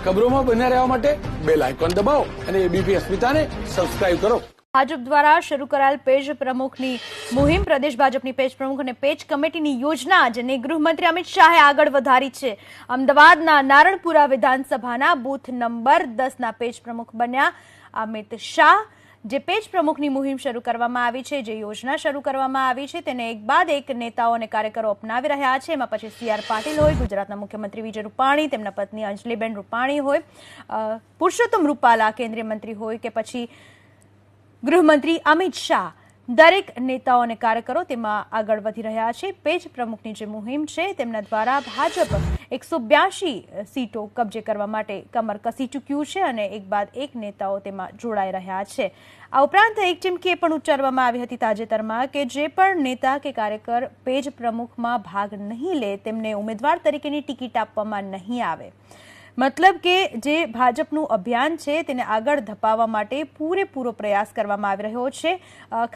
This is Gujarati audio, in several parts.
ખબરોમાં બન્યા રહેવા માટે બેલ આઇકોન દબાવો અને એબીપી અસ્મિતાને સબસ્ક્રાઇબ કરો। ભાજપ દ્વારા શરૂ કરાયેલ પેજ પ્રમુખની મુહિમ પ્રદેશ ભાજપની પેજ પ્રમુખ અને પેજ કમિટીની યોજના જેને ગૃહમંત્રી અમિત શાહે આગળ વધારી છે। અમદાવાદના નારણપુરા વિધાનસભાના બૂથ નંબર 10ના પેજ પ્રમુખ બન્યા અમિત શાહ। જે પેજ પ્રમુખની મુહિમ શરૂ કરવામાં આવી છે, જે યોજના શરૂ કરવામાં આવી છે, તેને એક બાદ એક નેતાઓ અને કાર્યકરો અપનાવી રહ્યા છે। એમાં પછી સી આર પાટીલ હોય, ગુજરાતના મુખ્યમંત્રી વિજય રૂપાણી, તેમના પત્ની અંજલિબેન રૂપાણી હોય, પુરુષોત્તમ રૂપાલા કેન્દ્રીય મંત્રી હોય કે પછી ગૃહમંત્રી અમિત શાહ, દરેક નેતાઓ અને કાર્યકરો તેમાં આગળ વધી રહ્યા છે। પેજ પ્રમુખની જે મુહિમ છે તેમના દ્વારા ભાજપ 182 સીટો કબજે કરવા માટે કમર કસી ચૂક્યું છે અને એક બાદ એક નેતાઓ તેમાં જોડાઈ રહ્યા છે। આ ઉપરાંત એક ચીમકી પણ ઉચ્ચારવામાં આવી હતી તાજેતરમાં કે જે પણ નેતા કે કાર્યકર પેજ પ્રમુખમાં ભાગ નહીં લે તેમને ઉમેદવાર તરીકેની ટિકિટ આપવામાં નહીં આવે। મતલબ કે જે ભાજપનું અભિયાન છે તેને આગળ ધપાવવા માટે પૂરેપૂરો પ્રયાસ કરવામાં આવી રહ્યો છે।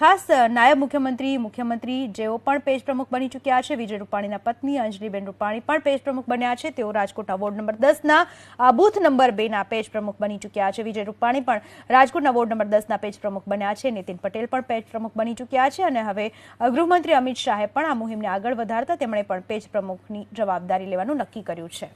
ખાસ નાયબ મુખ્યમંત્રી જેઓ પણ પેજ પ્રમુખ બની ચૂક્યા છે, વિજય રૂપાણીના પત્ની અંજલિબેન રૂપાણી પણ પેજ પ્રમુખ બન્યા છે। તેઓ રાજકોટના વોર્ડ નંબર 10ના બૂથ નંબર 2ના પેજ પ્રમુખ બની ચૂક્યા છે। વિજય રૂપાણી પણ રાજકોટના વોર્ડ નંબર 10ના પેજ પ્રમુખ બન્યા છે। નીતિન પટેલ પણ પેજ પ્રમુખ બની ચૂક્યા છે અને હવે ગૃહમંત્રી અમિત શાહે પણ આ મુહિમને આગળ વધારતા તેમણે પણ પેજ પ્રમુખની જવાબદારી લેવાનું નક્કી કર્યું છે।